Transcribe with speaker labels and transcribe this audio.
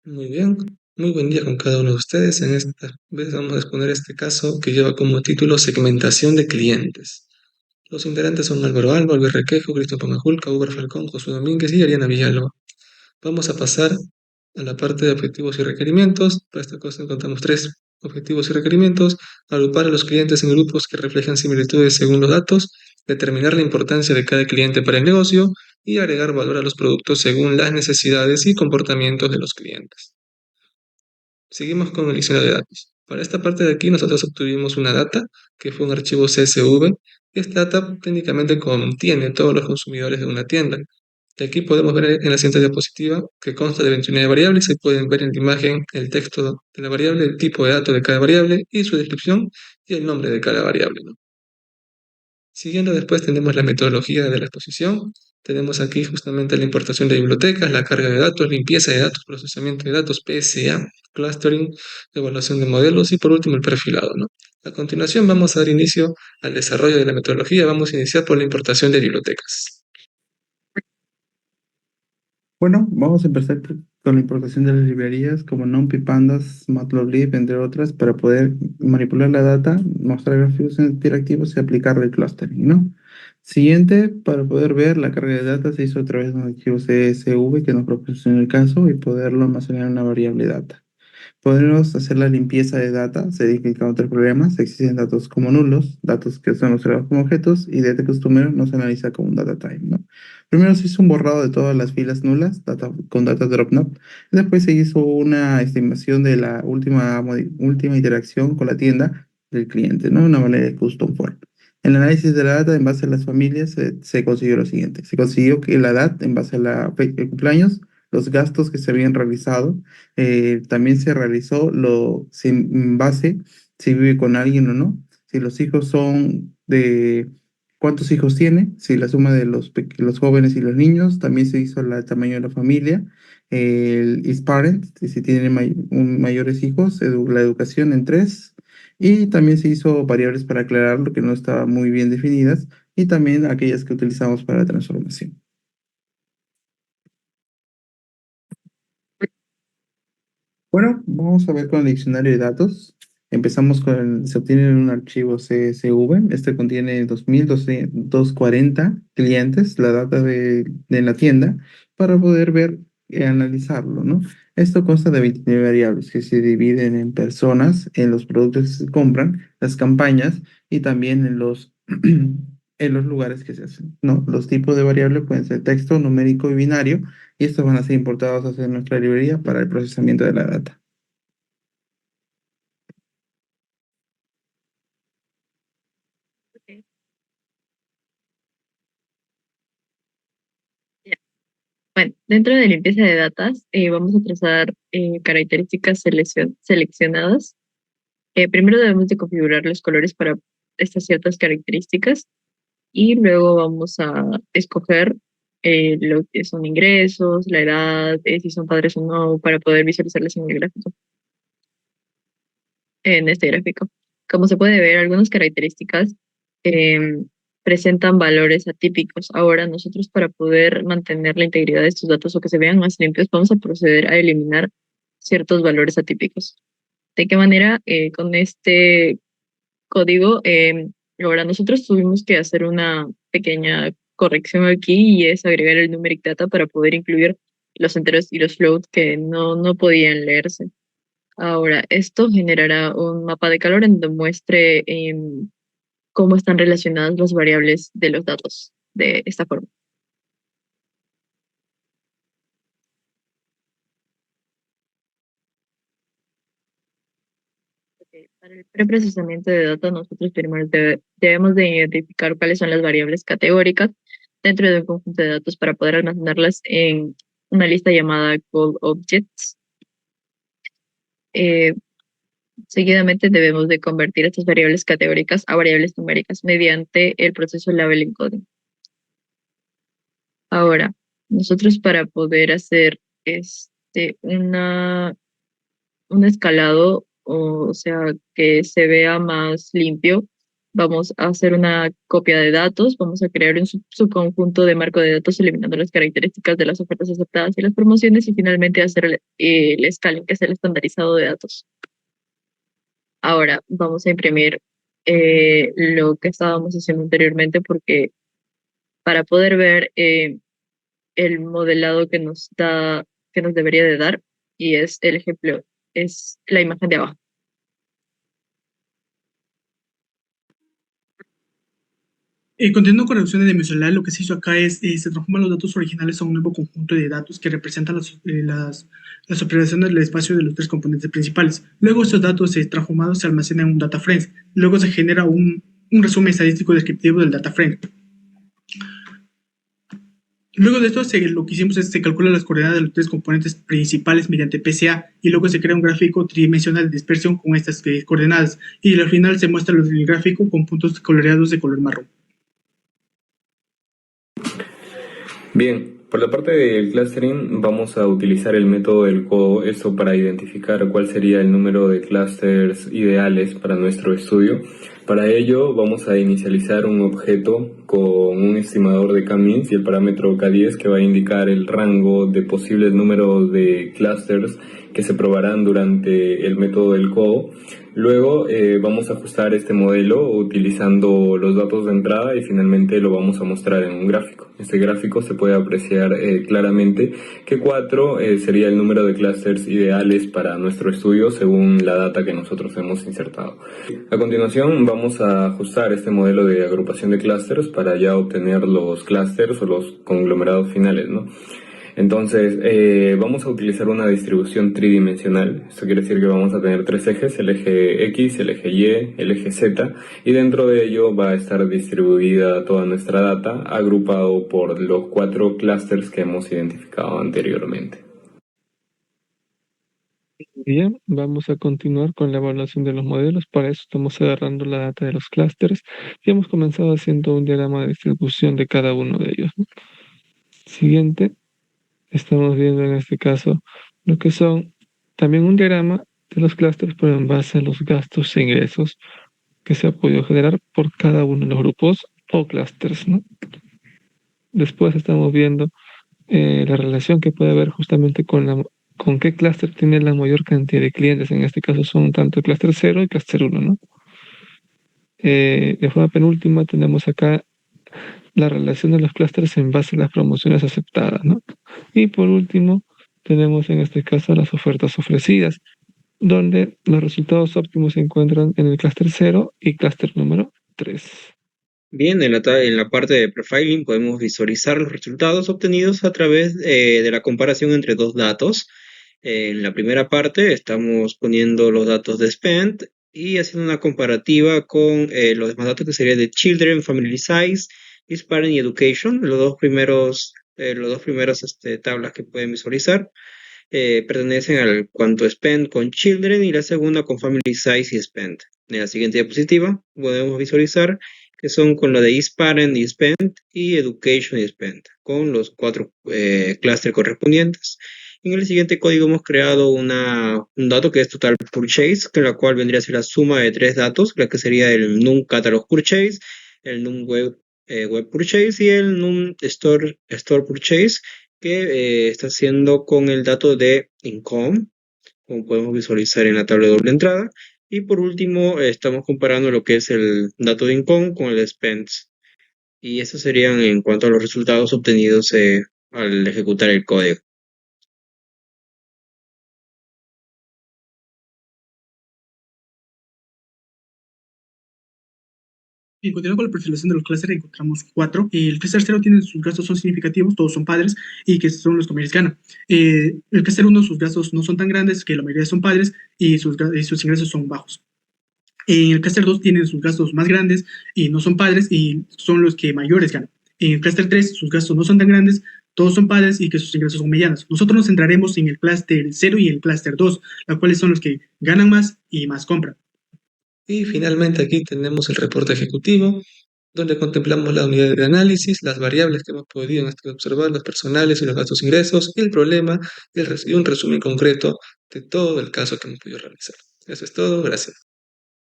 Speaker 1: Muy bien, muy buen día con cada uno de ustedes. En esta vez vamos a exponer este caso que lleva como título Segmentación de clientes. Los integrantes son Álvaro Alba, Luis Requejo, Cristian Pamajulca, Hugo Falcón, Josué Domínguez y Ariana Villalba. Vamos a pasar a la parte de objetivos y requerimientos. Para esta cosa encontramos tres objetivos y requerimientos: agrupar a los clientes en grupos que reflejan similitudes según los datos, determinar la importancia de cada cliente para el negocio y agregar valor a los productos según las necesidades y comportamientos de los clientes. Seguimos con el diccionario de datos. Para esta parte de aquí nosotros obtuvimos una data que fue un archivo CSV. Esta data técnicamente contiene todos los consumidores de una tienda. Y aquí podemos ver en la siguiente diapositiva que consta de 29 variables. Ahí pueden ver en la imagen el texto de la variable, el tipo de datos de cada variable y su descripción y el nombre de cada variable, ¿no? Siguiendo después tenemos la metodología de la exposición. Tenemos aquí justamente la importación de bibliotecas, la carga de datos, limpieza de datos, procesamiento de datos, PSA, clustering, evaluación de modelos y por último el perfilado, ¿no? A continuación vamos a dar inicio al desarrollo de la metodología. Vamos a iniciar por la importación de bibliotecas.
Speaker 2: Bueno, vamos a empezar con la importación de las librerías como NumPy, Pandas, Matplotlib, entre otras, para poder manipular la data, mostrar gráficos interactivos y aplicarle el clustering, ¿no? Siguiente, para poder ver la carga de data se hizo a través de un archivo CSV que nos proporciona el caso y poderlo almacenar en una variable data. Podemos hacer la limpieza de data, se identifican otros problemas, existen datos como nulos, datos que son observados como objetos y data customer no se analiza como un data type, ¿no? Primero se hizo un borrado de todas las filas nulas con data drop node, después se hizo una estimación de la última interacción con la tienda del cliente, ¿no? Una manera de custom form. En el análisis de la data en base a las familias se consiguió lo siguiente, se consiguió que la edad en base a la fecha de cumpleaños, los gastos que se habían realizado, también se realizó en base si vive con alguien o no, si los hijos son de cuántos hijos tiene, si la suma de los jóvenes y los niños, también se hizo el tamaño de la familia, el is parent, si tiene mayores hijos, la educación en tres, y también se hizo variables para aclarar lo que no estaba muy bien definidas, y también aquellas que utilizamos para la transformación. Bueno, vamos a ver con el diccionario de datos. Empezamos se obtiene un archivo CSV. Este contiene 2240 clientes, la data de la tienda, para poder ver y analizarlo, ¿no? Esto consta de 29 variables que se dividen en personas, en los productos que se compran, las campañas y también en los lugares que se hacen, ¿no? Los tipos de variables pueden ser texto, numérico y binario, y estos van a ser importados hacia nuestra librería para el procesamiento de la data.
Speaker 3: Ok, ya. Bueno, dentro de limpieza de datas, vamos a trazar características seleccionadas. Primero debemos de configurar los colores para estas ciertas características y luego vamos a escoger lo que son ingresos, la edad, si son padres o no, para poder visualizarlas en el gráfico, en este gráfico. Como se puede ver, algunas características em, presentan valores atípicos. Ahora, nosotros para poder mantener la integridad de estos datos o que se vean más limpios, vamos a proceder a eliminar ciertos valores atípicos. ¿De qué manera? Con este código, ahora nosotros tuvimos que hacer una pequeña corrección aquí y es agregar el numeric data para poder incluir los enteros y los floats que no podían leerse. Ahora, esto generará un mapa de calor en donde muestre cómo están relacionadas las variables de los datos de esta forma. Ok, para el preprocesamiento de datos, nosotros primero debemos de identificar cuáles son las variables categóricas dentro de un conjunto de datos para poder almacenarlas en una lista llamada call objects. Eh, Seguidamente debemos de convertir estas variables categóricas a variables numéricas mediante el proceso label encoding. Ahora, nosotros para poder hacer un escalado, o sea, que se vea más limpio, Vamos a hacer una copia de datos, vamos a crear un subconjunto de marco de datos eliminando las características de las ofertas aceptadas y las promociones y finalmente hacer el scaling, que es el estandarizado de datos. Ahora vamos a imprimir lo que estábamos haciendo anteriormente porque para poder ver el modelado que nos debería de dar, y es el ejemplo, es la imagen de abajo.
Speaker 4: Continuando con reducciones dimensionales, lo que se hizo acá es se transforman los datos originales a un nuevo conjunto de datos que representan las operaciones del espacio de los tres componentes principales. Luego estos datos transformados se almacenan en un data frame. Luego se genera un resumen estadístico descriptivo del data frame. Luego de esto, lo que hicimos es se calcula las coordenadas de los tres componentes principales mediante PCA y luego se crea un gráfico tridimensional de dispersión con estas coordenadas y al final se muestra el gráfico con puntos coloreados de color marrón.
Speaker 5: Bien, por la parte del clustering vamos a utilizar el método del codo, esto para identificar cuál sería el número de clusters ideales para nuestro estudio. Para ello vamos a inicializar un objeto con un estimador de K-means y el parámetro K10 que va a indicar el rango de posibles números de clusters que se probarán durante el método del codo. Luego vamos a ajustar este modelo utilizando los datos de entrada y finalmente lo vamos a mostrar en un gráfico. Este gráfico se puede apreciar claramente que 4 sería el número de clusters ideales para nuestro estudio según la data que nosotros hemos insertado. A continuación vamos a ajustar este modelo de agrupación de clusters para ya obtener los clusters o los conglomerados finales, ¿no? Entonces, vamos a utilizar una distribución tridimensional. Esto quiere decir que vamos a tener tres ejes, el eje X, el eje Y, el eje Z, y dentro de ello va a estar distribuida toda nuestra data, agrupado por los 4 clústeres que hemos identificado anteriormente.
Speaker 1: Bien, vamos a continuar con la evaluación de los modelos. Para eso estamos agarrando la data de los clústeres y hemos comenzado haciendo un diagrama de distribución de cada uno de ellos, ¿no? Siguiente. Estamos viendo en este caso lo que son también un diagrama de los clústeres, pero en base a los gastos e ingresos que se ha podido generar por cada uno de los grupos o clústeres, ¿no? Después estamos viendo la relación que puede haber justamente con qué clúster tiene la mayor cantidad de clientes. En este caso son tanto el clúster 0 y clúster 1, ¿no? De forma penúltima tenemos acá la relación de los clústeres en base a las promociones aceptadas, ¿no? Y por último, tenemos en este caso las ofertas ofrecidas, donde los resultados óptimos se encuentran en el clúster 0 y clúster número 3.
Speaker 6: Bien, en la parte de profiling podemos visualizar los resultados obtenidos a través de la comparación entre dos datos. En la primera parte estamos poniendo los datos de Spend y haciendo una comparativa con los demás datos que serían de Children, Family Size, Parent y Education, los dos primeros tablas que pueden visualizar. Pertenecen al cuanto Spend con Children y la segunda con Family Size y Spend. En la siguiente diapositiva podemos visualizar que son con lo de Parent y Spend y Education y Spend, con los 4 clústeres correspondientes. En el siguiente código hemos creado un dato que es Total Purchase, que la cual vendría a ser la suma de 3 datos, la que sería el Num Catalog Purchase, el Num Web Purchase y el Num Store Purchase, que está haciendo con el dato de Income, como podemos visualizar en la tabla de doble entrada. Y por último, estamos comparando lo que es el dato de Income con el Spends. Y estos serían en cuanto a los resultados obtenidos al ejecutar el código.
Speaker 4: Y continuando con la perfilación de los clústeres, encontramos 4. El clúster 0 tiene sus gastos son significativos, todos son padres y que son los que más ganan. El clúster 1 sus gastos no son tan grandes, que la mayoría son padres y sus ingresos son bajos. En el clúster 2 tienen sus gastos más grandes y no son padres y son los que mayores ganan. En el clúster 3 sus gastos no son tan grandes, todos son padres y que sus ingresos son medianos. Nosotros nos centraremos en el clúster 0 y el clúster 2, los cuales son los que ganan más y más compran.
Speaker 1: Y finalmente aquí tenemos el reporte ejecutivo, donde contemplamos la unidad de análisis, las variables que hemos podido observar, los personales y los gastos ingresos, y el problema y un resumen concreto de todo el caso que hemos podido realizar. Eso es todo, gracias.